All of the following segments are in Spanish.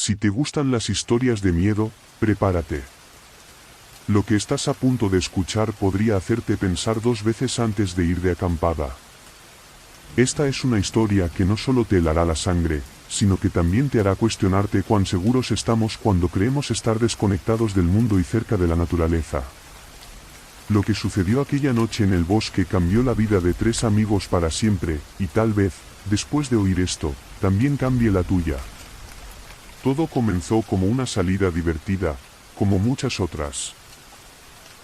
Si te gustan las historias de miedo, prepárate. Lo que estás a punto de escuchar podría hacerte pensar 2 veces antes de ir de acampada. Esta es una historia que no solo te helará la sangre, sino que también te hará cuestionarte cuán seguros estamos cuando creemos estar desconectados del mundo y cerca de la naturaleza. Lo que sucedió aquella noche en el bosque cambió la vida de 3 amigos para siempre, y tal vez, después de oír esto, también cambie la tuya. Todo comenzó como una salida divertida, como muchas otras.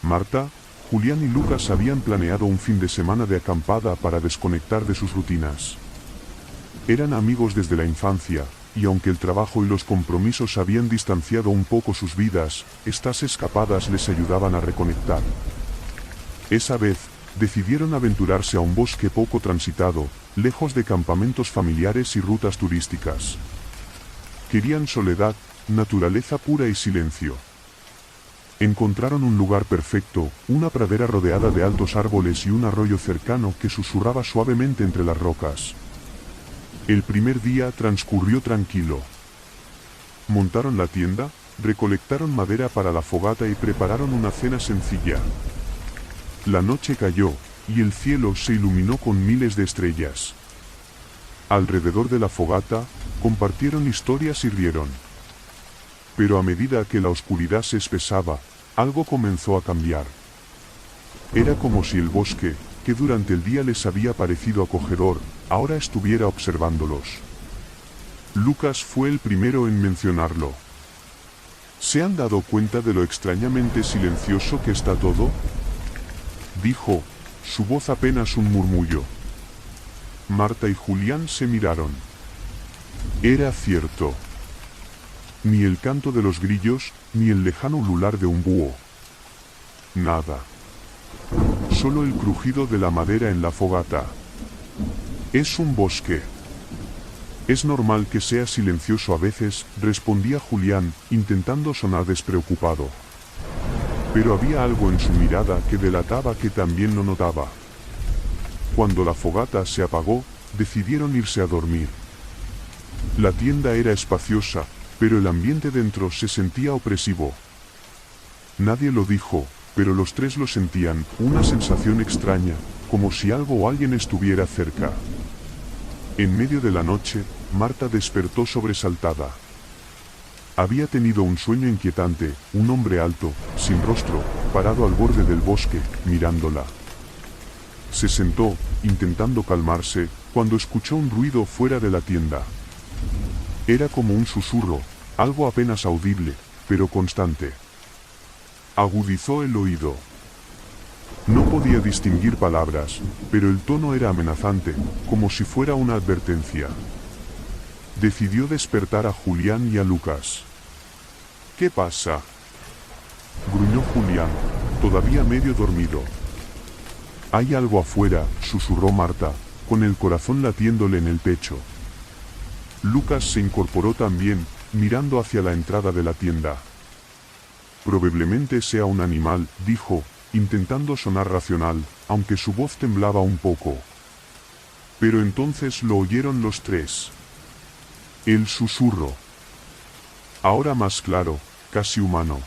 Marta, Julián y Lucas habían planeado un fin de semana de acampada para desconectar de sus rutinas. Eran amigos desde la infancia, y aunque el trabajo y los compromisos habían distanciado un poco sus vidas, estas escapadas les ayudaban a reconectar. Esa vez, decidieron aventurarse a un bosque poco transitado, lejos de campamentos familiares y rutas turísticas. Querían soledad, naturaleza pura y silencio. Encontraron un lugar perfecto, una pradera rodeada de altos árboles y un arroyo cercano que susurraba suavemente entre las rocas. El primer día transcurrió tranquilo. Montaron la tienda, recolectaron madera para la fogata y prepararon una cena sencilla. La noche cayó, y el cielo se iluminó con miles de estrellas. Alrededor de la fogata, compartieron historias y rieron. Pero a medida que la oscuridad se espesaba, algo comenzó a cambiar. Era como si el bosque, que durante el día les había parecido acogedor, ahora estuviera observándolos. Lucas fue el primero en mencionarlo. ¿Se han dado cuenta de lo extrañamente silencioso que está todo?, dijo, su voz apenas un murmullo. Marta y Julián se miraron. Era cierto. Ni el canto de los grillos, ni el lejano ulular de un búho. Nada. Solo el crujido de la madera en la fogata. Es un bosque. Es normal que sea silencioso a veces, respondía Julián, intentando sonar despreocupado. Pero había algo en su mirada que delataba que también lo notaba. Cuando la fogata se apagó, decidieron irse a dormir. La tienda era espaciosa, pero el ambiente dentro se sentía opresivo. Nadie lo dijo, pero los 3 lo sentían, una sensación extraña, como si algo o alguien estuviera cerca. En medio de la noche, Marta despertó sobresaltada. Había tenido un sueño inquietante, un hombre alto, sin rostro, parado al borde del bosque, mirándola. Se sentó, intentando calmarse, cuando escuchó un ruido fuera de la tienda. Era como un susurro, algo apenas audible, pero constante. Agudizó el oído. No podía distinguir palabras, pero el tono era amenazante, como si fuera una advertencia. Decidió despertar a Julián y a Lucas. ¿Qué pasa?, gruñó Julián, todavía medio dormido. Hay algo afuera, susurró Marta, con el corazón latiéndole en el pecho. Lucas se incorporó también, mirando hacia la entrada de la tienda. Probablemente sea un animal, dijo, intentando sonar racional, aunque su voz temblaba un poco. Pero entonces lo oyeron los 3. El susurro. Ahora más claro, casi humano.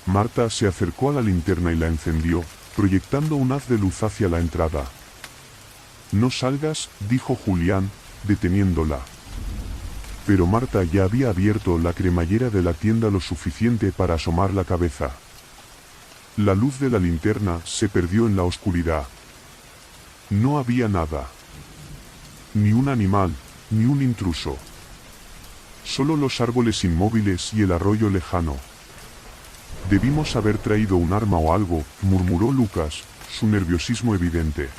Marta se acercó a la linterna y la encendió, proyectando un haz de luz hacia la entrada. No salgas, dijo Julián, deteniéndola. Pero Marta ya había abierto la cremallera de la tienda lo suficiente para asomar la cabeza. La luz de la linterna se perdió en la oscuridad. No había nada. Ni un animal, ni un intruso. Solo los árboles inmóviles y el arroyo lejano. Debimos haber traído un arma o algo, murmuró Lucas, su nerviosismo evidente.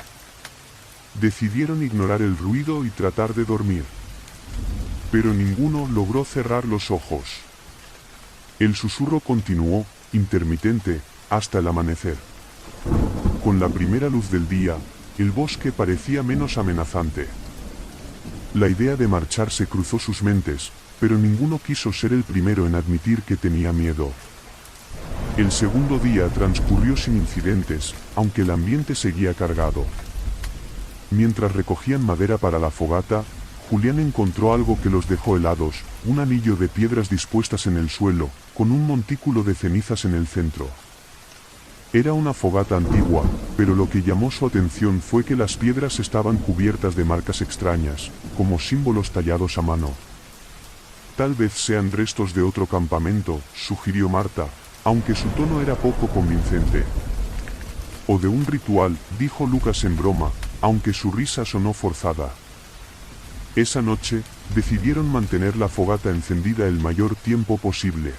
Decidieron ignorar el ruido y tratar de dormir. Pero ninguno logró cerrar los ojos. El susurro continuó, intermitente, hasta el amanecer. Con la primera luz del día, el bosque parecía menos amenazante. La idea de marcharse cruzó sus mentes, pero ninguno quiso ser el primero en admitir que tenía miedo. El segundo día transcurrió sin incidentes, aunque el ambiente seguía cargado. Mientras recogían madera para la fogata, Julián encontró algo que los dejó helados, un anillo de piedras dispuestas en el suelo, con un montículo de cenizas en el centro. Era una fogata antigua, pero lo que llamó su atención fue que las piedras estaban cubiertas de marcas extrañas, como símbolos tallados a mano. Tal vez sean restos de otro campamento, sugirió Marta, aunque su tono era poco convincente. O de un ritual, dijo Lucas en broma, aunque su risa sonó forzada. Esa noche, decidieron mantener la fogata encendida el mayor tiempo posible.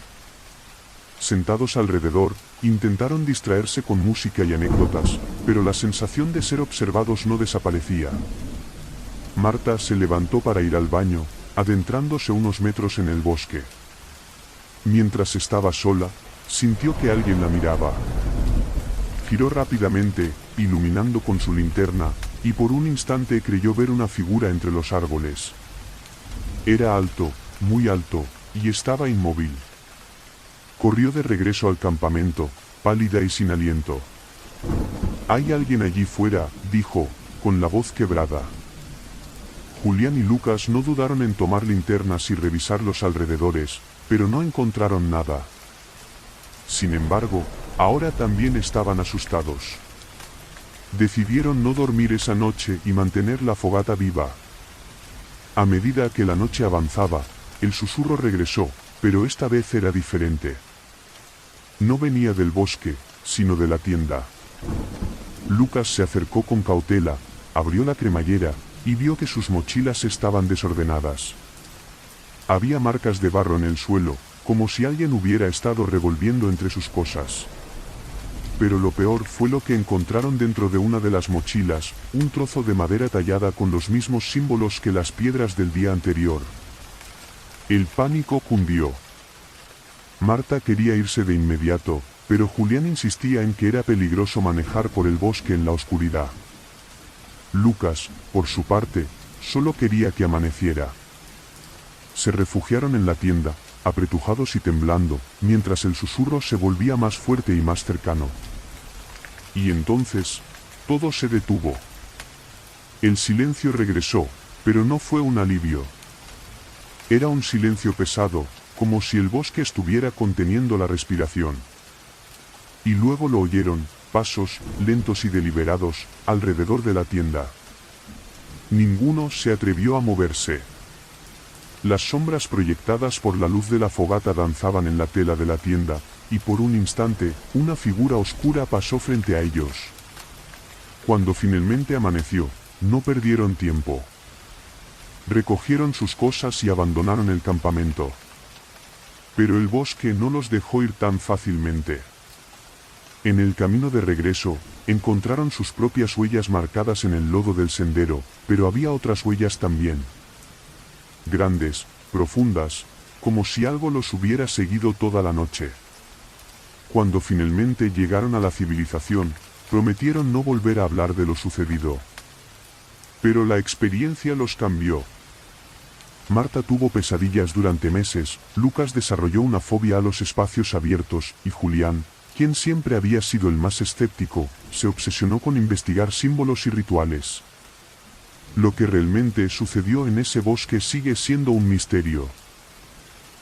Sentados alrededor, intentaron distraerse con música y anécdotas, pero la sensación de ser observados no desaparecía. Marta se levantó para ir al baño, adentrándose unos metros en el bosque. Mientras estaba sola, sintió que alguien la miraba. Giró rápidamente, iluminando con su linterna, y por un instante creyó ver una figura entre los árboles. Era alto, muy alto, y estaba inmóvil. Corrió de regreso al campamento, pálida y sin aliento. «Hay alguien allí fuera», dijo, con la voz quebrada. Julián y Lucas no dudaron en tomar linternas y revisar los alrededores, pero no encontraron nada. Sin embargo, ahora también estaban asustados. Decidieron no dormir esa noche y mantener la fogata viva. A medida que la noche avanzaba, el susurro regresó, pero esta vez era diferente. No venía del bosque, sino de la tienda. Lucas se acercó con cautela, abrió la cremallera, y vio que sus mochilas estaban desordenadas. Había marcas de barro en el suelo, como si alguien hubiera estado revolviendo entre sus cosas. Pero lo peor fue lo que encontraron dentro de una de las mochilas, un trozo de madera tallada con los mismos símbolos que las piedras del día anterior. El pánico cundió. Marta quería irse de inmediato, pero Julián insistía en que era peligroso manejar por el bosque en la oscuridad. Lucas, por su parte, solo quería que amaneciera. Se refugiaron en la tienda, apretujados y temblando, mientras el susurro se volvía más fuerte y más cercano. Y entonces, todo se detuvo. El silencio regresó, pero no fue un alivio. Era un silencio pesado, como si el bosque estuviera conteniendo la respiración. Y luego lo oyeron, pasos, lentos y deliberados, alrededor de la tienda. Ninguno se atrevió a moverse. Las sombras proyectadas por la luz de la fogata danzaban en la tela de la tienda, y por un instante, una figura oscura pasó frente a ellos. Cuando finalmente amaneció, no perdieron tiempo. Recogieron sus cosas y abandonaron el campamento. Pero el bosque no los dejó ir tan fácilmente. En el camino de regreso, encontraron sus propias huellas marcadas en el lodo del sendero, pero había otras huellas también. Grandes, profundas, como si algo los hubiera seguido toda la noche. Cuando finalmente llegaron a la civilización, prometieron no volver a hablar de lo sucedido. Pero la experiencia los cambió. Marta tuvo pesadillas durante meses, Lucas desarrolló una fobia a los espacios abiertos, y Julián, quien siempre había sido el más escéptico, se obsesionó con investigar símbolos y rituales. Lo que realmente sucedió en ese bosque sigue siendo un misterio.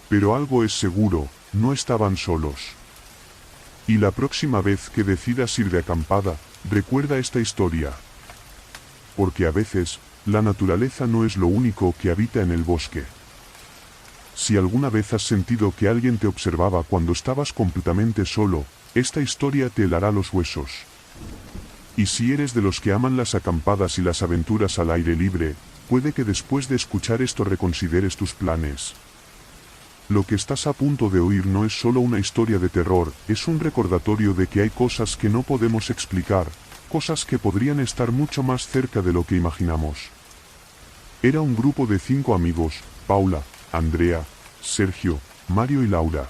Pero algo es seguro, no estaban solos. Y la próxima vez que decidas ir de acampada, recuerda esta historia. Porque a veces, la naturaleza no es lo único que habita en el bosque. Si alguna vez has sentido que alguien te observaba cuando estabas completamente solo, esta historia te helará los huesos. Y si eres de los que aman las acampadas y las aventuras al aire libre, puede que después de escuchar esto reconsideres tus planes. Lo que estás a punto de oír no es solo una historia de terror, es un recordatorio de que hay cosas que no podemos explicar, cosas que podrían estar mucho más cerca de lo que imaginamos. Era un grupo de 5 amigos, Paula, Andrea, Sergio, Mario y Laura.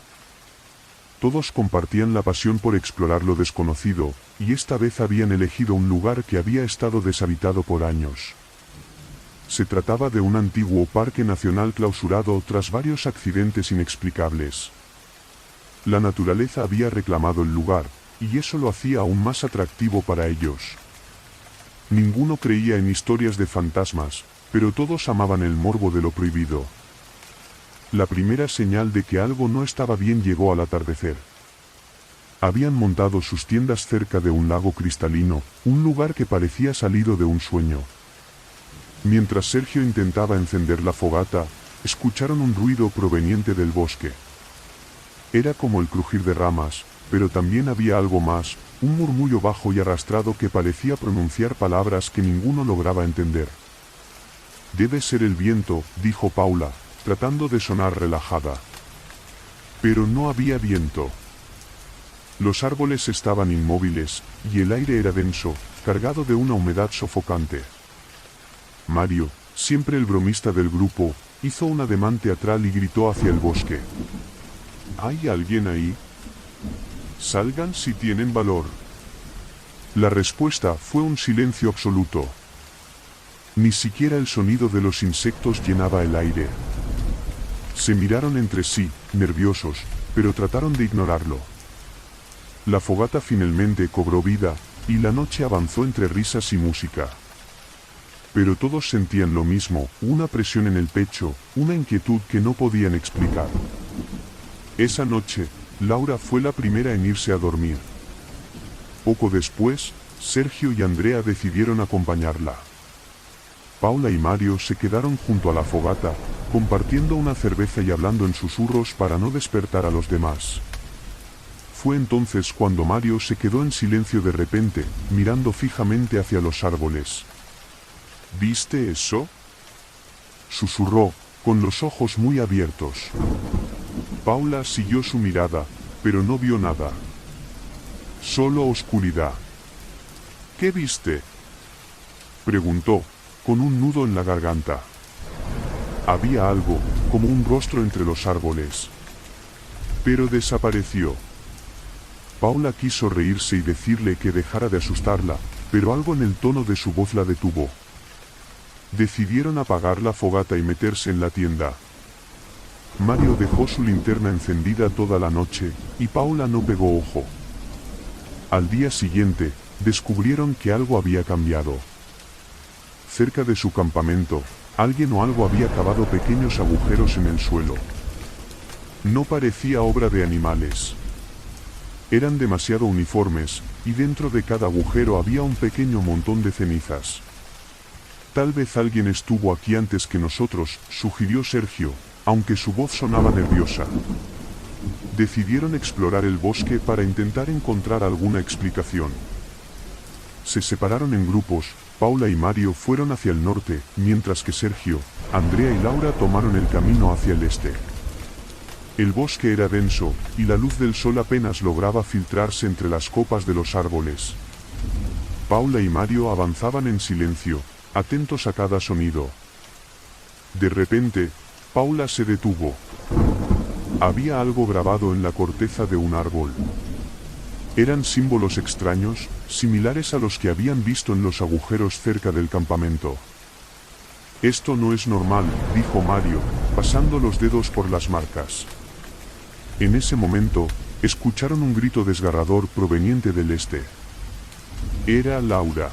Todos compartían la pasión por explorar lo desconocido, y esta vez habían elegido un lugar que había estado deshabitado por años. Se trataba de un antiguo parque nacional clausurado tras varios accidentes inexplicables. La naturaleza había reclamado el lugar, y eso lo hacía aún más atractivo para ellos. Ninguno creía en historias de fantasmas, pero todos amaban el morbo de lo prohibido. La primera señal de que algo no estaba bien llegó al atardecer. Habían montado sus tiendas cerca de un lago cristalino, un lugar que parecía salido de un sueño. Mientras Sergio intentaba encender la fogata, escucharon un ruido proveniente del bosque. Era como el crujir de ramas, pero también había algo más, un murmullo bajo y arrastrado que parecía pronunciar palabras que ninguno lograba entender. «Debe ser el viento», dijo Paula, tratando de sonar relajada. Pero no había viento. Los árboles estaban inmóviles, y el aire era denso, cargado de una humedad sofocante. Mario, siempre el bromista del grupo, hizo un ademán teatral y gritó hacia el bosque. «¿Hay alguien ahí? Salgan si tienen valor». La respuesta fue un silencio absoluto. Ni siquiera el sonido de los insectos llenaba el aire. Se miraron entre sí, nerviosos, pero trataron de ignorarlo. La fogata finalmente cobró vida, y la noche avanzó entre risas y música. Pero todos sentían lo mismo, una presión en el pecho, una inquietud que no podían explicar. Esa noche, Laura fue la primera en irse a dormir. Poco después, Sergio y Andrea decidieron acompañarla. Paula y Mario se quedaron junto a la fogata, compartiendo una cerveza y hablando en susurros para no despertar a los demás. Fue entonces cuando Mario se quedó en silencio de repente, mirando fijamente hacia los árboles. «¿Viste eso?», susurró, con los ojos muy abiertos. Paula siguió su mirada, pero no vio nada. Solo oscuridad. «¿Qué viste?», preguntó, con un nudo en la garganta. Había algo, como un rostro entre los árboles. Pero desapareció. Paula quiso reírse y decirle que dejara de asustarla, pero algo en el tono de su voz la detuvo. Decidieron apagar la fogata y meterse en la tienda. Mario dejó su linterna encendida toda la noche, y Paula no pegó ojo. Al día siguiente, descubrieron que algo había cambiado. Cerca de su campamento, alguien o algo había cavado pequeños agujeros en el suelo. No parecía obra de animales. Eran demasiado uniformes, y dentro de cada agujero había un pequeño montón de cenizas. «Tal vez alguien estuvo aquí antes que nosotros», sugirió Sergio, aunque su voz sonaba nerviosa. Decidieron explorar el bosque para intentar encontrar alguna explicación. Se separaron en grupos, Paula y Mario fueron hacia el norte, mientras que Sergio, Andrea y Laura tomaron el camino hacia el este. El bosque era denso, y la luz del sol apenas lograba filtrarse entre las copas de los árboles. Paula y Mario avanzaban en silencio, atentos a cada sonido. De repente, Paula se detuvo. Había algo grabado en la corteza de un árbol. Eran símbolos extraños, similares a los que habían visto en los agujeros cerca del campamento. «Esto no es normal», dijo Mario, pasando los dedos por las marcas. En ese momento, escucharon un grito desgarrador proveniente del este. Era Laura.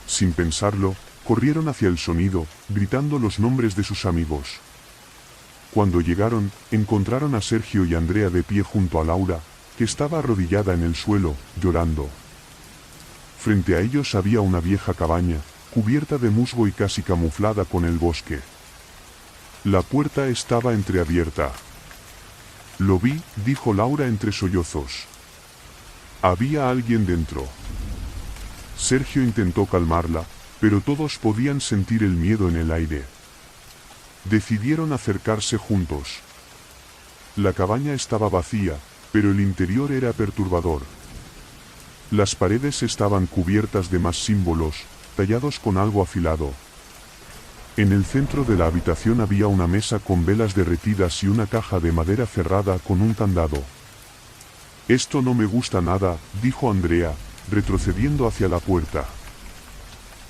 Sin pensarlo, corrieron hacia el sonido, gritando los nombres de sus amigos. Cuando llegaron, encontraron a Sergio y Andrea de pie junto a Laura, que estaba arrodillada en el suelo, llorando. Frente a ellos había una vieja cabaña, cubierta de musgo y casi camuflada con el bosque. La puerta estaba entreabierta. «Lo vi», dijo Laura entre sollozos. «Había alguien dentro». Sergio intentó calmarla, pero todos podían sentir el miedo en el aire. Decidieron acercarse juntos. La cabaña estaba vacía, pero el interior era perturbador. Las paredes estaban cubiertas de más símbolos, tallados con algo afilado. En el centro de la habitación había una mesa con velas derretidas y una caja de madera cerrada con un candado. «Esto no me gusta nada», dijo Andrea, retrocediendo hacia la puerta.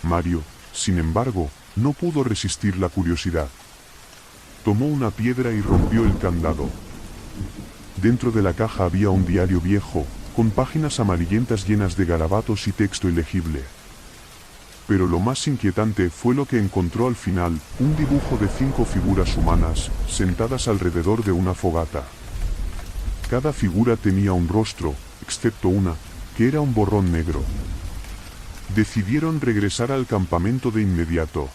Mario, sin embargo, no pudo resistir la curiosidad. Tomó una piedra y rompió el candado. Dentro de la caja había un diario viejo, con páginas amarillentas llenas de garabatos y texto ilegible. pero lo más inquietante fue lo que encontró al final, un dibujo de 5 figuras humanas, sentadas alrededor de una fogata. Cada figura tenía un rostro, excepto una, que era un borrón negro. Decidieron regresar al campamento de inmediato.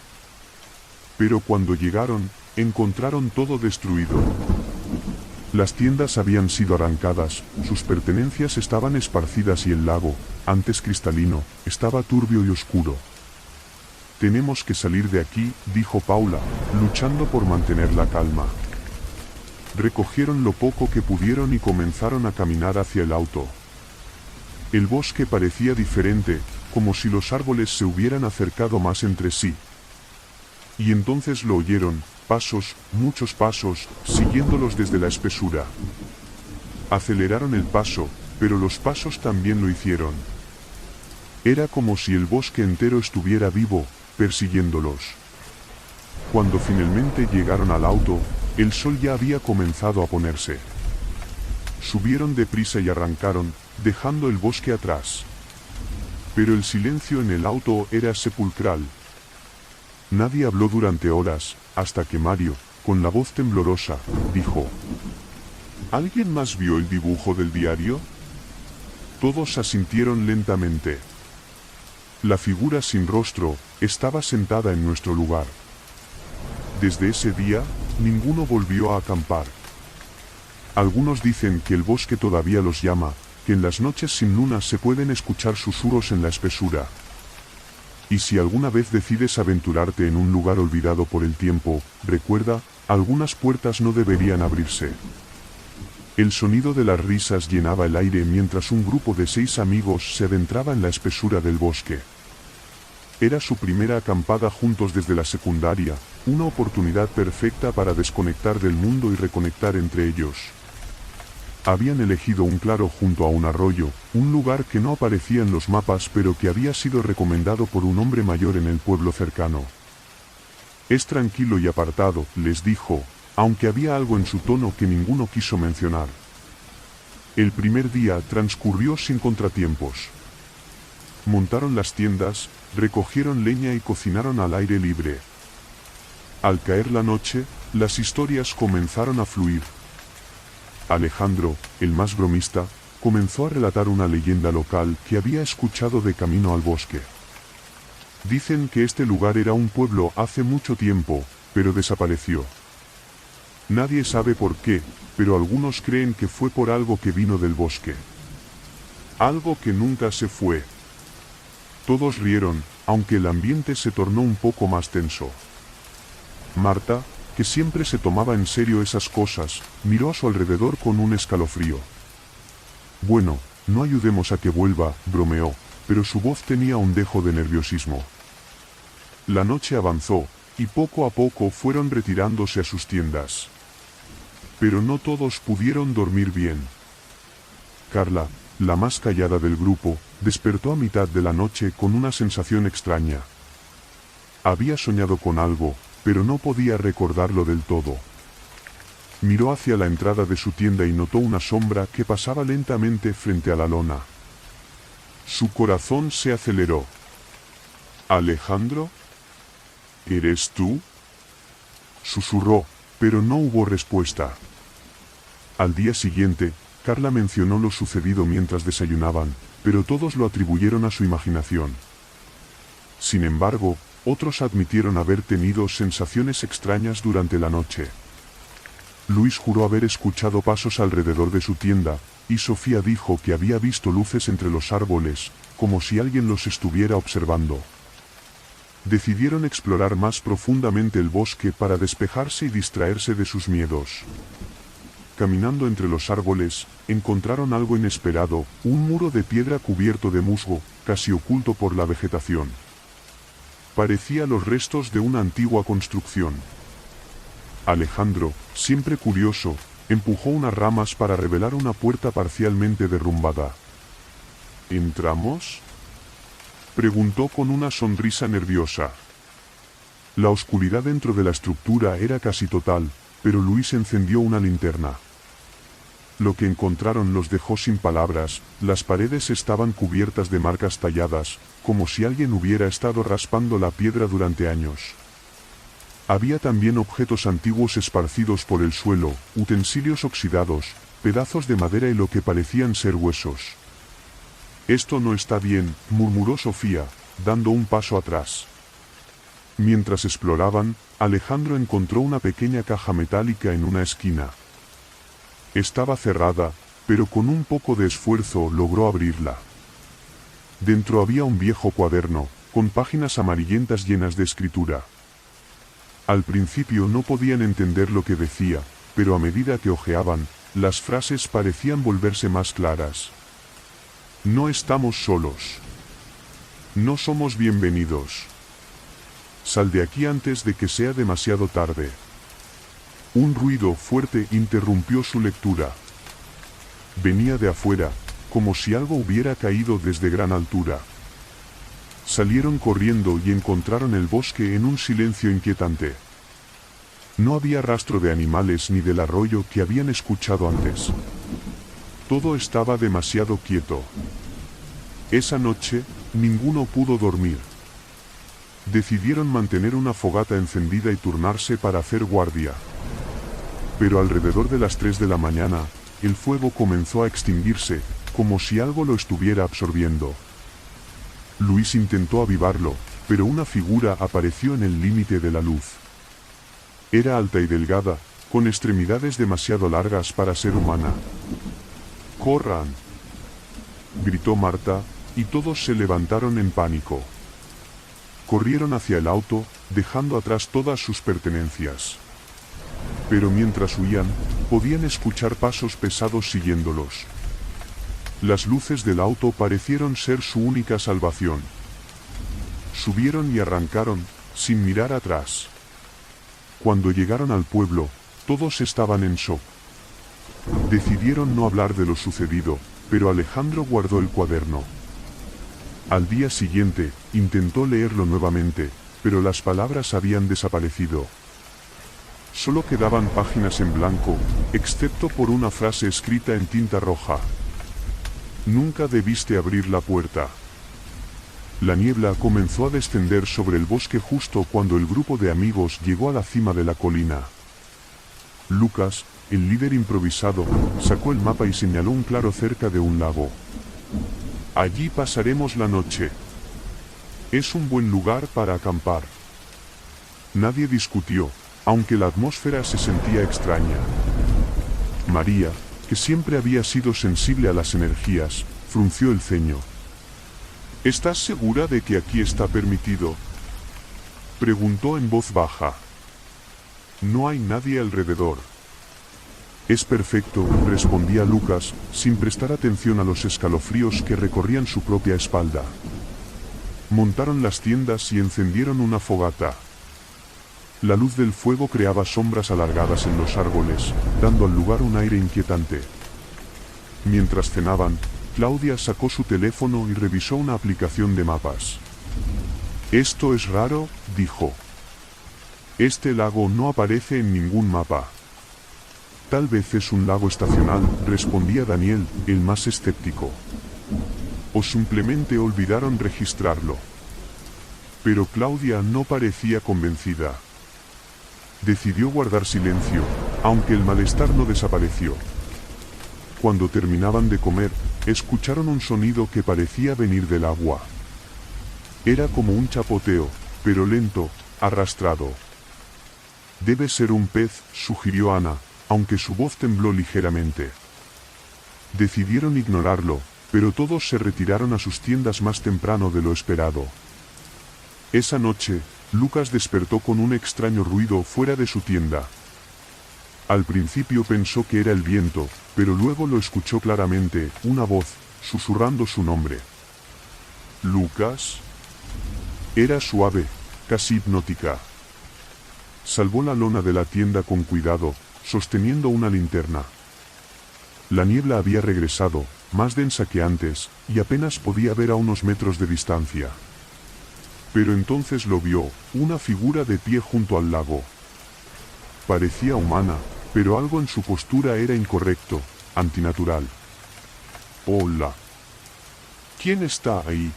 Pero cuando llegaron, encontraron todo destruido. Las tiendas habían sido arrancadas, sus pertenencias estaban esparcidas y el lago, antes cristalino, estaba turbio y oscuro. «Tenemos que salir de aquí», dijo Paula, luchando por mantener la calma. Recogieron lo poco que pudieron y comenzaron a caminar hacia el auto. El bosque parecía diferente, como si los árboles se hubieran acercado más entre sí. Y entonces lo oyeron, pasos, muchos pasos, siguiéndolos desde la espesura. Aceleraron el paso, pero los pasos también lo hicieron. Era como si el bosque entero estuviera vivo, persiguiéndolos. Cuando finalmente llegaron al auto, el sol ya había comenzado a ponerse. Subieron deprisa y arrancaron, dejando el bosque atrás. Pero el silencio en el auto era sepulcral. Nadie habló durante horas, hasta que Mario, con la voz temblorosa, dijo: ¿Alguien más vio el dibujo del diario? Todos asintieron lentamente. La figura sin rostro estaba sentada en nuestro lugar. Desde ese día, ninguno volvió a acampar. Algunos dicen que el bosque todavía los llama, que en las noches sin luna se pueden escuchar susurros en la espesura. Y si alguna vez decides aventurarte en un lugar olvidado por el tiempo, recuerda, algunas puertas no deberían abrirse. El sonido de las risas llenaba el aire mientras un grupo de 6 amigos se adentraba en la espesura del bosque. Era su primera acampada juntos desde la secundaria, una oportunidad perfecta para desconectar del mundo y reconectar entre ellos. Habían elegido un claro junto a un arroyo, un lugar que no aparecía en los mapas pero que había sido recomendado por un hombre mayor en el pueblo cercano. «Es tranquilo y apartado», les dijo, aunque había algo en su tono que ninguno quiso mencionar. El primer día transcurrió sin contratiempos. Montaron las tiendas, recogieron leña y cocinaron al aire libre. Al caer la noche, las historias comenzaron a fluir. Alejandro, el más bromista, comenzó a relatar una leyenda local que había escuchado de camino al bosque. Dicen que este lugar era un pueblo hace mucho tiempo, pero desapareció. Nadie sabe por qué, pero algunos creen que fue por algo que vino del bosque. Algo que nunca se fue. Todos rieron, aunque el ambiente se tornó un poco más tenso. Marta, que siempre se tomaba en serio esas cosas, miró a su alrededor con un escalofrío. «Bueno, no ayudemos a que vuelva», bromeó, pero su voz tenía un dejo de nerviosismo. La noche avanzó, y poco a poco fueron retirándose a sus tiendas. Pero no todos pudieron dormir bien. Carla, la más callada del grupo, despertó a mitad de la noche con una sensación extraña. Había soñado con algo, pero no podía recordarlo del todo. Miró hacia la entrada de su tienda y notó una sombra que pasaba lentamente frente a la lona. Su corazón se aceleró. «¿Alejandro? ¿Eres tú?», susurró, pero no hubo respuesta. Al día siguiente, Carla mencionó lo sucedido mientras desayunaban, pero todos lo atribuyeron a su imaginación. Sin embargo, otros admitieron haber tenido sensaciones extrañas durante la noche. Luis juró haber escuchado pasos alrededor de su tienda, y Sofía dijo que había visto luces entre los árboles, como si alguien los estuviera observando. Decidieron explorar más profundamente el bosque para despejarse y distraerse de sus miedos. Caminando entre los árboles, encontraron algo inesperado, un muro de piedra cubierto de musgo, casi oculto por la vegetación. Parecía los restos de una antigua construcción. Alejandro, siempre curioso, empujó unas ramas para revelar una puerta parcialmente derrumbada. ¿Entramos?, preguntó con una sonrisa nerviosa. La oscuridad dentro de la estructura era casi total, pero Luis encendió una linterna. Lo que encontraron los dejó sin palabras. Las paredes estaban cubiertas de marcas talladas, como si alguien hubiera estado raspando la piedra durante años. Había también objetos antiguos esparcidos por el suelo, utensilios oxidados, pedazos de madera y lo que parecían ser huesos. «Esto no está bien», murmuró Sofía, dando un paso atrás. Mientras exploraban, Alejandro encontró una pequeña caja metálica en una esquina. Estaba cerrada, pero con un poco de esfuerzo logró abrirla. Dentro había un viejo cuaderno, con páginas amarillentas llenas de escritura. Al principio no podían entender lo que decía, pero a medida que hojeaban, las frases parecían volverse más claras. No estamos solos. No somos bienvenidos. Sal de aquí antes de que sea demasiado tarde. Un ruido fuerte interrumpió su lectura. Venía de afuera, como si algo hubiera caído desde gran altura. Salieron corriendo y encontraron el bosque en un silencio inquietante. No había rastro de animales ni del arroyo que habían escuchado antes. Todo estaba demasiado quieto. Esa noche, ninguno pudo dormir. Decidieron mantener una fogata encendida y turnarse para hacer guardia. Pero alrededor de las 3 de la mañana, el fuego comenzó a extinguirse, como si algo lo estuviera absorbiendo. Luis intentó avivarlo, pero una figura apareció en el límite de la luz. Era alta y delgada, con extremidades demasiado largas para ser humana. ¡Corran!, gritó Marta, y todos se levantaron en pánico. Corrieron hacia el auto, dejando atrás todas sus pertenencias. Pero mientras huían, podían escuchar pasos pesados siguiéndolos. Las luces del auto parecieron ser su única salvación. Subieron y arrancaron, sin mirar atrás. Cuando llegaron al pueblo, todos estaban en shock. Decidieron no hablar de lo sucedido, pero Alejandro guardó el cuaderno. Al día siguiente, intentó leerlo nuevamente, pero las palabras habían desaparecido. Solo quedaban páginas en blanco, excepto por una frase escrita en tinta roja. Nunca debiste abrir la puerta. La niebla comenzó a descender sobre el bosque justo cuando el grupo de amigos llegó a la cima de la colina. Lucas, el líder improvisado, sacó el mapa y señaló un claro cerca de un lago. Allí pasaremos la noche. Es un buen lugar para acampar. Nadie discutió, aunque la atmósfera se sentía extraña. María, que siempre había sido sensible a las energías, frunció el ceño. ¿Estás segura de que aquí está permitido?, preguntó en voz baja. No hay nadie alrededor. Es perfecto, respondía Lucas, sin prestar atención a los escalofríos que recorrían su propia espalda. Montaron las tiendas y encendieron una fogata. La luz del fuego creaba sombras alargadas en los árboles, dando al lugar un aire inquietante. Mientras cenaban, Claudia sacó su teléfono y revisó una aplicación de mapas. Esto es raro, dijo. Este lago no aparece en ningún mapa. Tal vez es un lago estacional, respondía Daniel, el más escéptico. O simplemente olvidaron registrarlo. Pero Claudia no parecía convencida. Decidió guardar silencio, aunque el malestar no desapareció. Cuando terminaban de comer, escucharon un sonido que parecía venir del agua. Era como un chapoteo, pero lento, arrastrado. Debe ser un pez, sugirió Ana, aunque su voz tembló ligeramente. Decidieron ignorarlo, pero todos se retiraron a sus tiendas más temprano de lo esperado. Esa noche, Lucas despertó con un extraño ruido fuera de su tienda. Al principio pensó que era el viento, pero luego lo escuchó claramente, una voz, susurrando su nombre. ¿Lucas? Era suave, casi hipnótica. Salvó la lona de la tienda con cuidado, sosteniendo una linterna. La niebla había regresado, más densa que antes, y apenas podía ver a unos metros de distancia. Pero entonces lo vio, una figura de pie junto al lago. Parecía humana, pero algo en su postura era incorrecto, antinatural. «Hola. ¿Quién está ahí?»,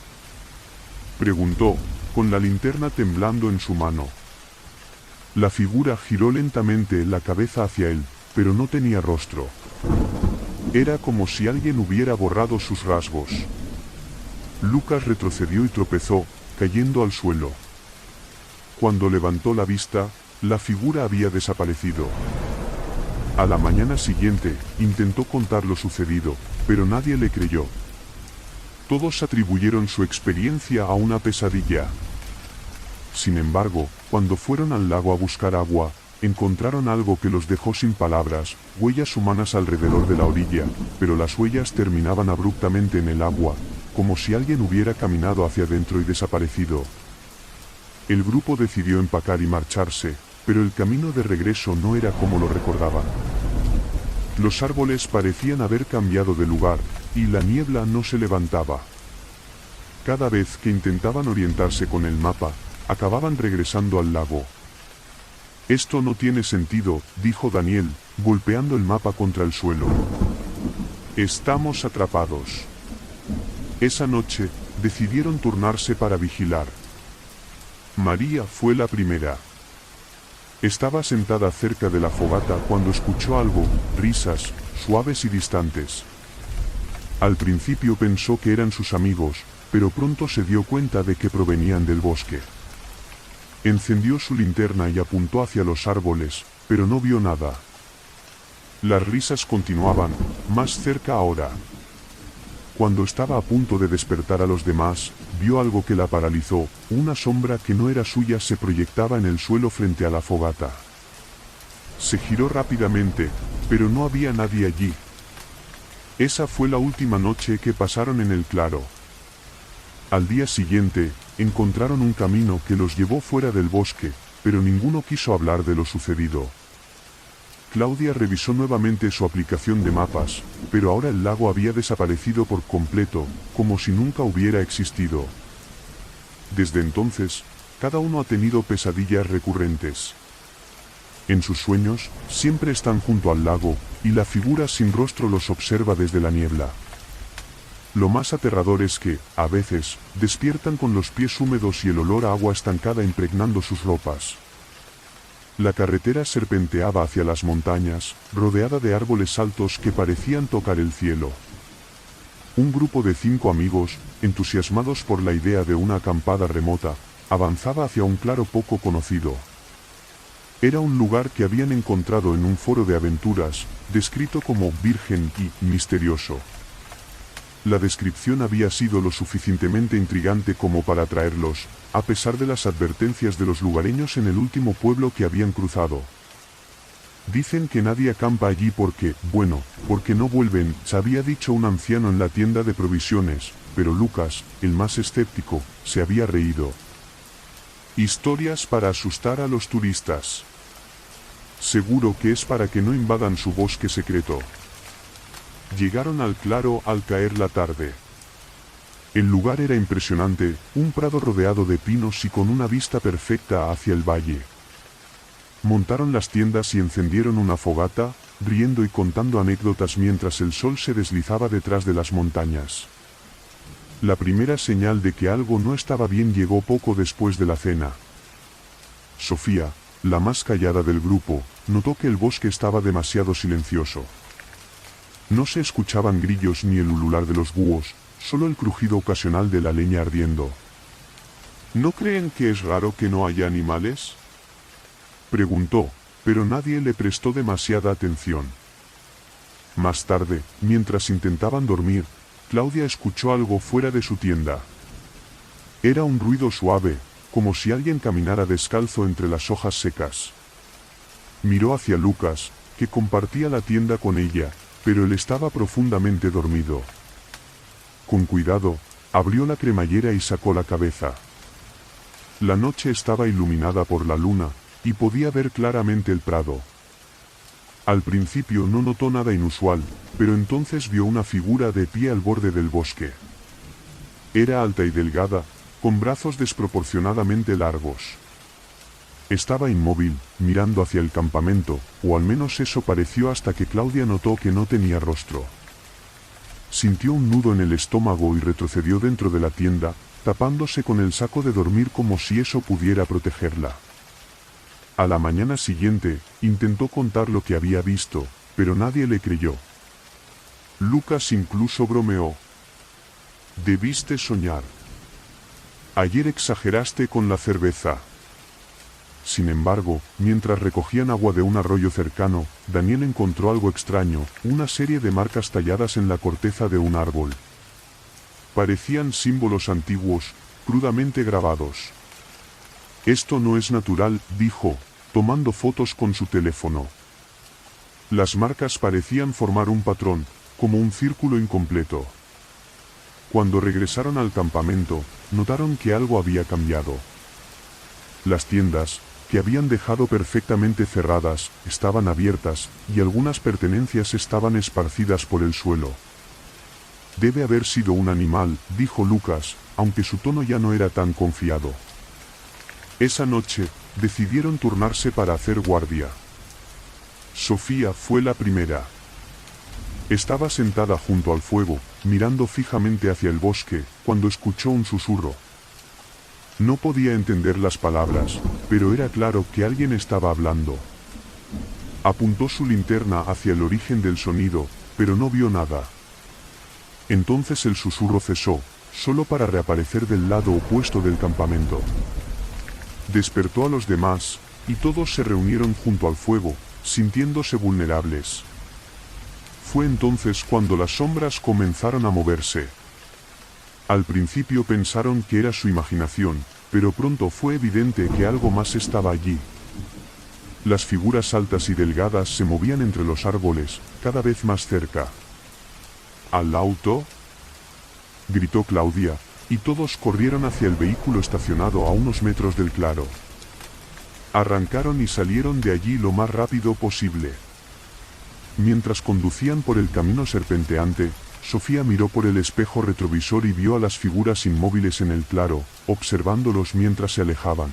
preguntó, con la linterna temblando en su mano. La figura giró lentamente la cabeza hacia él, pero no tenía rostro. Era como si alguien hubiera borrado sus rasgos. Lucas retrocedió y tropezó, cayendo al suelo. Cuando levantó la vista, la figura había desaparecido. A la mañana siguiente, intentó contar lo sucedido, pero nadie le creyó. Todos atribuyeron su experiencia a una pesadilla. Sin embargo, cuando fueron al lago a buscar agua, encontraron algo que los dejó sin palabras, huellas humanas alrededor de la orilla, pero las huellas terminaban abruptamente en el agua, como si alguien hubiera caminado hacia adentro y desaparecido. El grupo decidió empacar y marcharse, pero el camino de regreso no era como lo recordaban. Los árboles parecían haber cambiado de lugar, y la niebla no se levantaba. Cada vez que intentaban orientarse con el mapa, acababan regresando al lago. «Esto no tiene sentido», dijo Daniel, golpeando el mapa contra el suelo. «Estamos atrapados». Esa noche, decidieron turnarse para vigilar. María fue la primera. Estaba sentada cerca de la fogata cuando escuchó algo, risas, suaves y distantes. Al principio pensó que eran sus amigos, pero pronto se dio cuenta de que provenían del bosque. Encendió su linterna y apuntó hacia los árboles, pero no vio nada. Las risas continuaban, más cerca ahora. Cuando estaba a punto de despertar a los demás, vio algo que la paralizó, una sombra que no era suya se proyectaba en el suelo frente a la fogata. Se giró rápidamente, pero no había nadie allí. Esa fue la última noche que pasaron en el claro. Al día siguiente, encontraron un camino que los llevó fuera del bosque, pero ninguno quiso hablar de lo sucedido. Claudia revisó nuevamente su aplicación de mapas, pero ahora el lago había desaparecido por completo, como si nunca hubiera existido. Desde entonces, cada uno ha tenido pesadillas recurrentes. En sus sueños, siempre están junto al lago, y la figura sin rostro los observa desde la niebla. Lo más aterrador es que, a veces, despiertan con los pies húmedos y el olor a agua estancada impregnando sus ropas. La carretera serpenteaba hacia las montañas, rodeada de árboles altos que parecían tocar el cielo. Un grupo de 5 amigos, entusiasmados por la idea de una acampada remota, avanzaba hacia un claro poco conocido. Era un lugar que habían encontrado en un foro de aventuras, descrito como virgen y misterioso. La descripción había sido lo suficientemente intrigante como para atraerlos, a pesar de las advertencias de los lugareños en el último pueblo que habían cruzado. Dicen que nadie acampa allí porque no vuelven, se había dicho un anciano en la tienda de provisiones, pero Lucas, el más escéptico, se había reído. Historias para asustar a los turistas. Seguro que es para que no invadan su bosque secreto. Llegaron al claro al caer la tarde. El lugar era impresionante, un prado rodeado de pinos y con una vista perfecta hacia el valle. Montaron las tiendas y encendieron una fogata, riendo y contando anécdotas mientras el sol se deslizaba detrás de las montañas. La primera señal de que algo no estaba bien llegó poco después de la cena. Sofía, la más callada del grupo, notó que el bosque estaba demasiado silencioso. No se escuchaban grillos ni el ulular de los búhos, solo el crujido ocasional de la leña ardiendo. ¿No creen que es raro que no haya animales?, preguntó, pero nadie le prestó demasiada atención. Más tarde, mientras intentaban dormir, Claudia escuchó algo fuera de su tienda. Era un ruido suave, como si alguien caminara descalzo entre las hojas secas. Miró hacia Lucas, que compartía la tienda con ella, pero él estaba profundamente dormido. Con cuidado, abrió la cremallera y sacó la cabeza. La noche estaba iluminada por la luna, y podía ver claramente el prado. Al principio no notó nada inusual, pero entonces vio una figura de pie al borde del bosque. Era alta y delgada, con brazos desproporcionadamente largos. Estaba inmóvil, mirando hacia el campamento, o al menos eso pareció hasta que Claudia notó que no tenía rostro. Sintió un nudo en el estómago y retrocedió dentro de la tienda, tapándose con el saco de dormir como si eso pudiera protegerla. A la mañana siguiente, intentó contar lo que había visto, pero nadie le creyó. Lucas incluso bromeó. Debiste soñar. Ayer exageraste con la cerveza. Sin embargo, mientras recogían agua de un arroyo cercano, Daniel encontró algo extraño, una serie de marcas talladas en la corteza de un árbol. Parecían símbolos antiguos, crudamente grabados. Esto no es natural, dijo, tomando fotos con su teléfono. Las marcas parecían formar un patrón, como un círculo incompleto. Cuando regresaron al campamento, notaron que algo había cambiado. Las tiendas, que habían dejado perfectamente cerradas, estaban abiertas, y algunas pertenencias estaban esparcidas por el suelo. Debe haber sido un animal, dijo Lucas, aunque su tono ya no era tan confiado. Esa noche, decidieron turnarse para hacer guardia. Sofía fue la primera. Estaba sentada junto al fuego, mirando fijamente hacia el bosque, cuando escuchó un susurro. No podía entender las palabras, pero era claro que alguien estaba hablando. Apuntó su linterna hacia el origen del sonido, pero no vio nada. Entonces el susurro cesó, solo para reaparecer del lado opuesto del campamento. Despertó a los demás, y todos se reunieron junto al fuego, sintiéndose vulnerables. Fue entonces cuando las sombras comenzaron a moverse. Al principio pensaron que era su imaginación, pero pronto fue evidente que algo más estaba allí. Las figuras altas y delgadas se movían entre los árboles, cada vez más cerca. ¿Al auto?, gritó Claudia, y todos corrieron hacia el vehículo estacionado a unos metros del claro. Arrancaron y salieron de allí lo más rápido posible. Mientras conducían por el camino serpenteante, Sofía miró por el espejo retrovisor y vio a las figuras inmóviles en el claro, observándolos mientras se alejaban.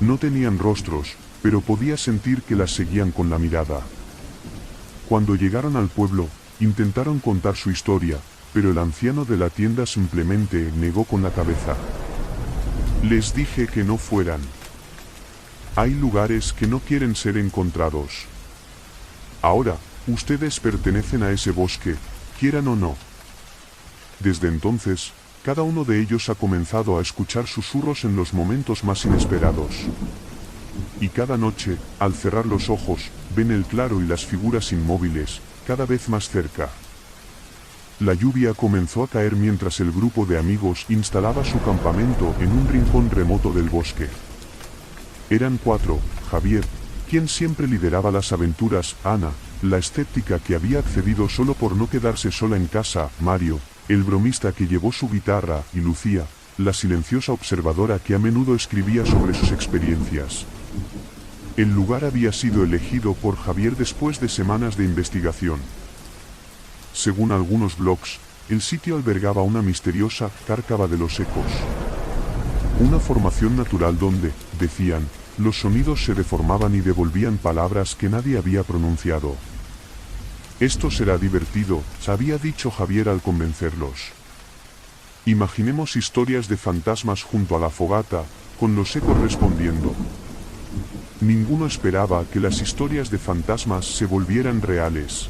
No tenían rostros, pero podía sentir que las seguían con la mirada. Cuando llegaron al pueblo, intentaron contar su historia, pero el anciano de la tienda simplemente negó con la cabeza. Les dije que no fueran. Hay lugares que no quieren ser encontrados. Ahora, ustedes pertenecen a ese bosque, quieran o no. Desde entonces, cada uno de ellos ha comenzado a escuchar susurros en los momentos más inesperados. Y cada noche, al cerrar los ojos, ven el claro y las figuras inmóviles, cada vez más cerca. La lluvia comenzó a caer mientras el grupo de amigos instalaba su campamento en un rincón remoto del bosque. Eran 4, Javier, quien siempre lideraba las aventuras, Ana, la escéptica que había accedido solo por no quedarse sola en casa, Mario, el bromista que llevó su guitarra, y Lucía, la silenciosa observadora que a menudo escribía sobre sus experiencias. El lugar había sido elegido por Javier después de semanas de investigación. Según algunos blogs, el sitio albergaba una misteriosa cárcava de los ecos. Una formación natural donde, decían, los sonidos se deformaban y devolvían palabras que nadie había pronunciado. Esto será divertido, había dicho Javier al convencerlos. Imaginemos historias de fantasmas junto a la fogata, con los ecos respondiendo. Ninguno esperaba que las historias de fantasmas se volvieran reales.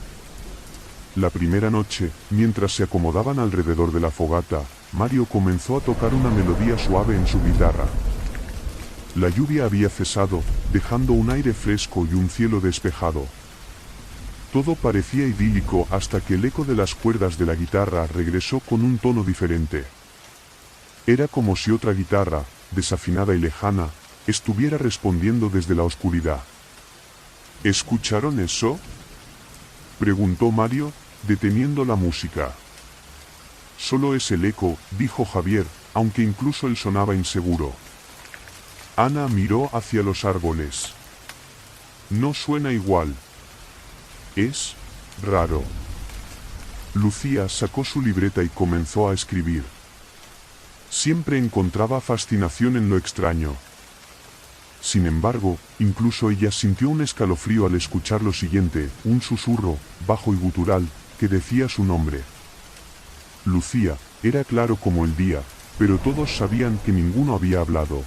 La primera noche, mientras se acomodaban alrededor de la fogata, Mario comenzó a tocar una melodía suave en su guitarra. La lluvia había cesado, dejando un aire fresco y un cielo despejado. Todo parecía idílico hasta que el eco de las cuerdas de la guitarra regresó con un tono diferente. Era como si otra guitarra, desafinada y lejana, estuviera respondiendo desde la oscuridad. ¿Escucharon eso?, preguntó Mario, deteniendo la música. Solo es el eco, dijo Javier, aunque incluso él sonaba inseguro. Ana miró hacia los árboles. No suena igual. Es raro. Lucía sacó su libreta y comenzó a escribir. Siempre encontraba fascinación en lo extraño. Sin embargo, incluso ella sintió un escalofrío al escuchar lo siguiente, un susurro, bajo y gutural, que decía su nombre. Lucía, era claro como el día, pero todos sabían que ninguno había hablado.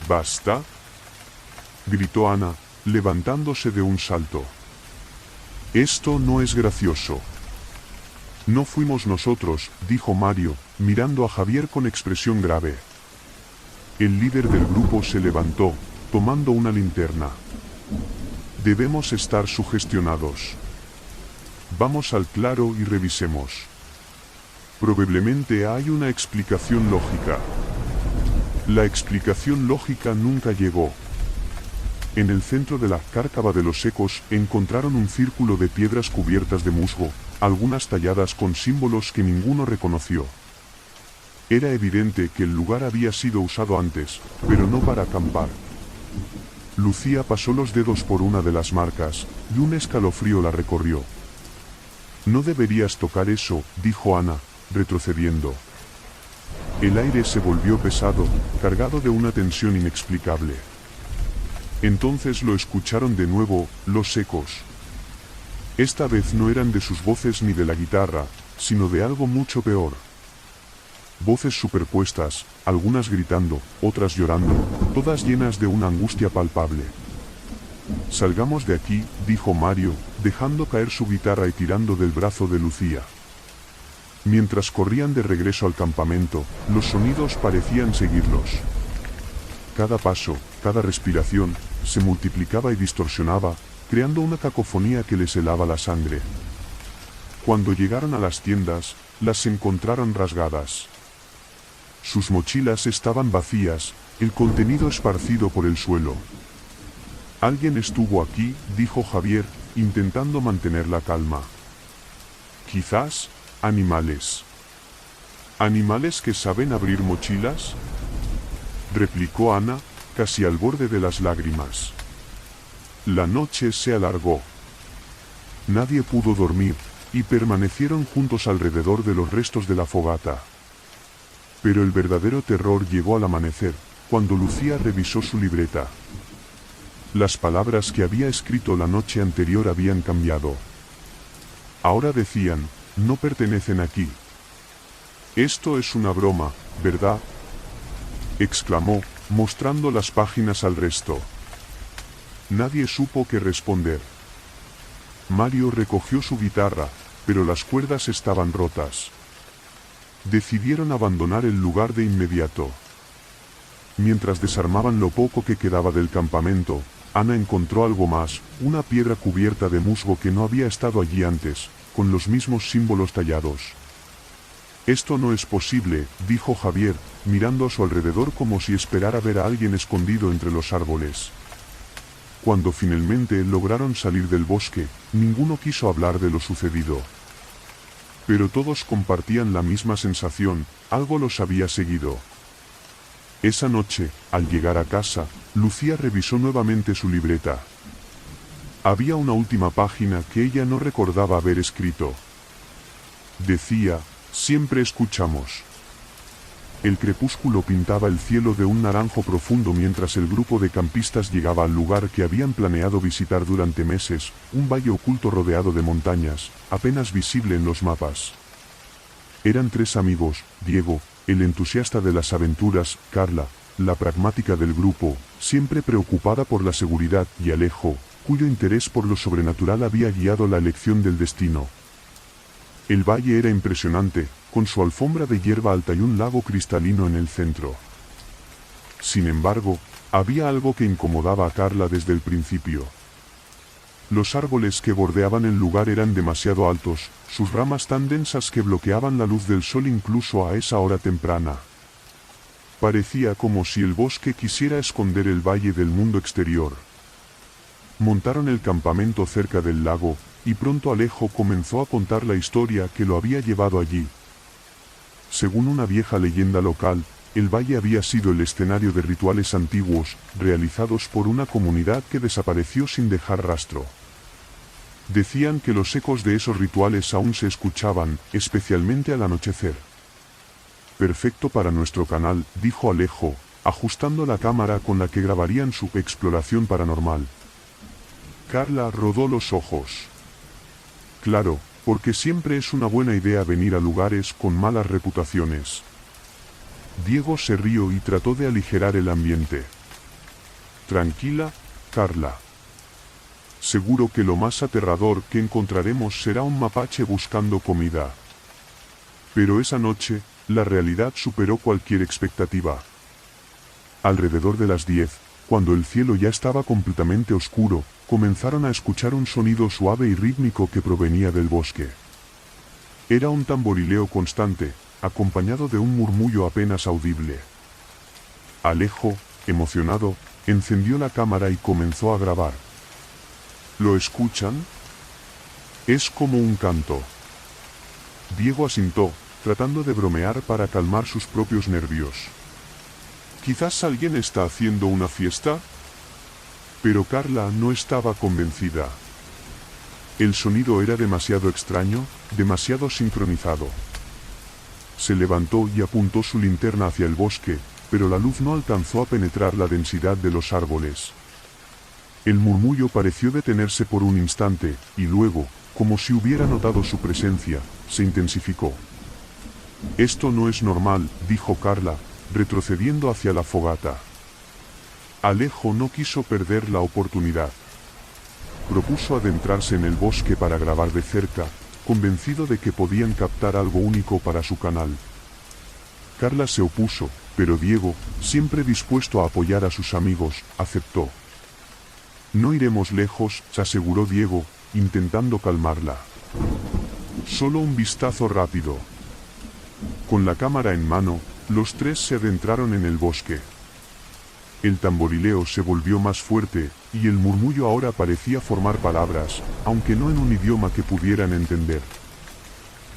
—¿Basta? —gritó Ana, levantándose de un salto. Esto no es gracioso. No fuimos nosotros, dijo Mario, mirando a Javier con expresión grave. El líder del grupo se levantó, tomando una linterna. Debemos estar sugestionados. Vamos al claro y revisemos. Probablemente hay una explicación lógica. La explicación lógica nunca llegó. En el centro de la cárcava de los Ecos encontraron un círculo de piedras cubiertas de musgo, algunas talladas con símbolos que ninguno reconoció. Era evidente que el lugar había sido usado antes, pero no para acampar. Lucía pasó los dedos por una de las marcas, y un escalofrío la recorrió. No deberías tocar eso, dijo Ana, retrocediendo. El aire se volvió pesado, cargado de una tensión inexplicable. Entonces lo escucharon de nuevo, los ecos. Esta vez no eran de sus voces ni de la guitarra, sino de algo mucho peor. Voces superpuestas, algunas gritando, otras llorando, todas llenas de una angustia palpable. Salgamos de aquí, dijo Mario, dejando caer su guitarra y tirando del brazo de Lucía. Mientras corrían de regreso al campamento, los sonidos parecían seguirlos. Cada paso, cada respiración, se multiplicaba y distorsionaba, creando una cacofonía que les helaba la sangre. Cuando llegaron a las tiendas, las encontraron rasgadas. Sus mochilas estaban vacías, el contenido esparcido por el suelo. Alguien estuvo aquí, dijo Javier, intentando mantener la calma. Quizás, animales. ¿Animales que saben abrir mochilas? Replicó Ana, casi al borde de las lágrimas. La noche se alargó. Nadie pudo dormir, y permanecieron juntos alrededor de los restos de la fogata. Pero el verdadero terror llegó al amanecer, cuando Lucía revisó su libreta. Las palabras que había escrito la noche anterior habían cambiado. Ahora decían, no pertenecen aquí. Esto es una broma, ¿verdad? Exclamó, mostrando las páginas al resto. Nadie supo qué responder. Mario recogió su guitarra, pero las cuerdas estaban rotas. Decidieron abandonar el lugar de inmediato. Mientras desarmaban lo poco que quedaba del campamento, Ana encontró algo más, una piedra cubierta de musgo que no había estado allí antes, con los mismos símbolos tallados. Esto no es posible, dijo Javier, mirando a su alrededor como si esperara ver a alguien escondido entre los árboles. Cuando finalmente lograron salir del bosque, ninguno quiso hablar de lo sucedido. Pero todos compartían la misma sensación, algo los había seguido. Esa noche, al llegar a casa, Lucía revisó nuevamente su libreta. Había una última página que ella no recordaba haber escrito. Decía, siempre escuchamos. El crepúsculo pintaba el cielo de un naranjo profundo mientras el grupo de campistas llegaba al lugar que habían planeado visitar durante meses, un valle oculto rodeado de montañas, apenas visible en los mapas. Eran tres amigos, Diego, el entusiasta de las aventuras, Carla, la pragmática del grupo, siempre preocupada por la seguridad, y Alejo, cuyo interés por lo sobrenatural había guiado la elección del destino. El valle era impresionante, con su alfombra de hierba alta y un lago cristalino en el centro. Sin embargo, había algo que incomodaba a Carla desde el principio. Los árboles que bordeaban el lugar eran demasiado altos, sus ramas tan densas que bloqueaban la luz del sol incluso a esa hora temprana. Parecía como si el bosque quisiera esconder el valle del mundo exterior. Montaron el campamento cerca del lago, y pronto Alejo comenzó a contar la historia que lo había llevado allí. Según una vieja leyenda local, el valle había sido el escenario de rituales antiguos, realizados por una comunidad que desapareció sin dejar rastro. Decían que los ecos de esos rituales aún se escuchaban, especialmente al anochecer. Perfecto para nuestro canal, dijo Alejo, ajustando la cámara con la que grabarían su exploración paranormal. Carla rodó los ojos. Claro, porque siempre es una buena idea venir a lugares con malas reputaciones. Diego se rió y trató de aligerar el ambiente. Tranquila, Carla. Seguro que lo más aterrador que encontraremos será un mapache buscando comida. Pero esa noche, la realidad superó cualquier expectativa. Alrededor de las 10, cuando el cielo ya estaba completamente oscuro, comenzaron a escuchar un sonido suave y rítmico que provenía del bosque. Era un tamborileo constante, acompañado de un murmullo apenas audible. Alejo, emocionado, encendió la cámara y comenzó a grabar. ¿Lo escuchan? Es como un canto. Diego asintió, tratando de bromear para calmar sus propios nervios. ¿Quizás alguien está haciendo una fiesta? Pero Carla no estaba convencida. El sonido era demasiado extraño, demasiado sincronizado. Se levantó y apuntó su linterna hacia el bosque, pero la luz no alcanzó a penetrar la densidad de los árboles. El murmullo pareció detenerse por un instante, y luego, como si hubiera notado su presencia, se intensificó. Esto no es normal, dijo Carla, retrocediendo hacia la fogata. Alejo no quiso perder la oportunidad. Propuso adentrarse en el bosque para grabar de cerca, convencido de que podían captar algo único para su canal. Carla se opuso, pero Diego, siempre dispuesto a apoyar a sus amigos, aceptó. No iremos lejos, se aseguró Diego, intentando calmarla. Solo un vistazo rápido. Con la cámara en mano, los tres se adentraron en el bosque. El tamborileo se volvió más fuerte, y el murmullo ahora parecía formar palabras, aunque no en un idioma que pudieran entender.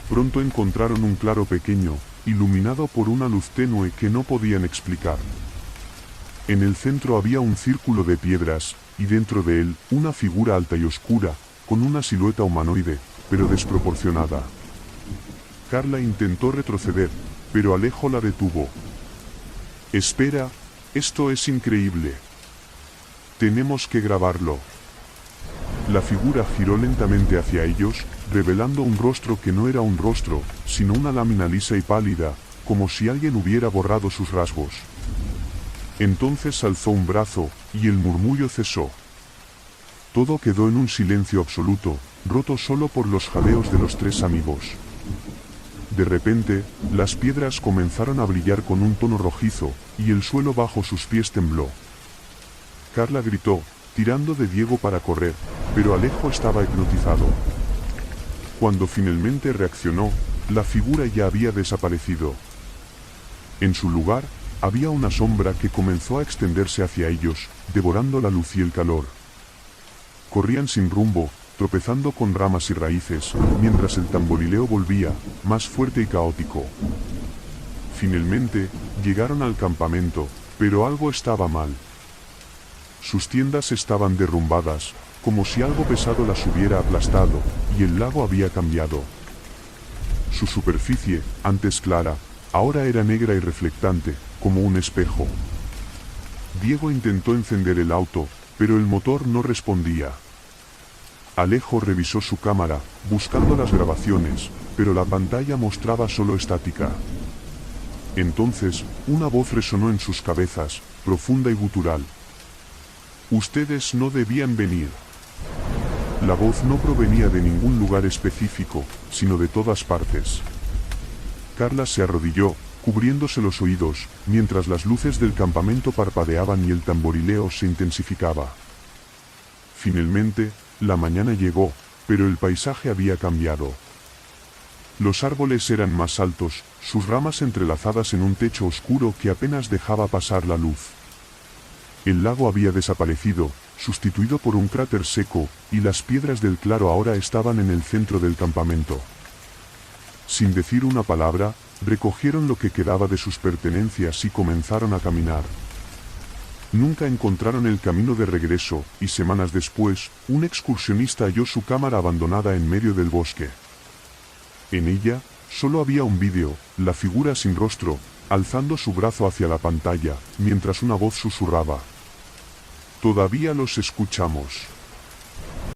Pronto encontraron un claro pequeño, iluminado por una luz tenue que no podían explicar. En el centro había un círculo de piedras, y dentro de él, una figura alta y oscura, con una silueta humanoide, pero desproporcionada. Carla intentó retroceder, pero Alejo la detuvo. Espera, esto es increíble. Tenemos que grabarlo. La figura giró lentamente hacia ellos, revelando un rostro que no era un rostro, sino una lámina lisa y pálida, como si alguien hubiera borrado sus rasgos. Entonces alzó un brazo, y el murmullo cesó. Todo quedó en un silencio absoluto, roto solo por los jadeos de los tres amigos. De repente, las piedras comenzaron a brillar con un tono rojizo, y el suelo bajo sus pies tembló. Carla gritó, tirando de Diego para correr, pero Alejo estaba hipnotizado. Cuando finalmente reaccionó, la figura ya había desaparecido. En su lugar, había una sombra que comenzó a extenderse hacia ellos, devorando la luz y el calor. Corrían sin rumbo, tropezando con ramas y raíces, mientras el tamborileo volvía, más fuerte y caótico. Finalmente, llegaron al campamento, pero algo estaba mal. Sus tiendas estaban derrumbadas, como si algo pesado las hubiera aplastado, y el lago había cambiado. Su superficie, antes clara, ahora era negra y reflectante, como un espejo. Diego intentó encender el auto, pero el motor no respondía. Alejo revisó su cámara, buscando las grabaciones, pero la pantalla mostraba solo estática. Entonces, una voz resonó en sus cabezas, profunda y gutural. Ustedes no debían venir. La voz no provenía de ningún lugar específico, sino de todas partes. Carla se arrodilló, cubriéndose los oídos, mientras las luces del campamento parpadeaban y el tamborileo se intensificaba. Finalmente, la mañana llegó, pero el paisaje había cambiado. Los árboles eran más altos, sus ramas entrelazadas en un techo oscuro que apenas dejaba pasar la luz. El lago había desaparecido, sustituido por un cráter seco, y las piedras del claro ahora estaban en el centro del campamento. Sin decir una palabra, recogieron lo que quedaba de sus pertenencias y comenzaron a caminar. Nunca encontraron el camino de regreso, y semanas después, un excursionista halló su cámara abandonada en medio del bosque. En ella, solo había un vídeo, la figura sin rostro, alzando su brazo hacia la pantalla, mientras una voz susurraba. Todavía los escuchamos.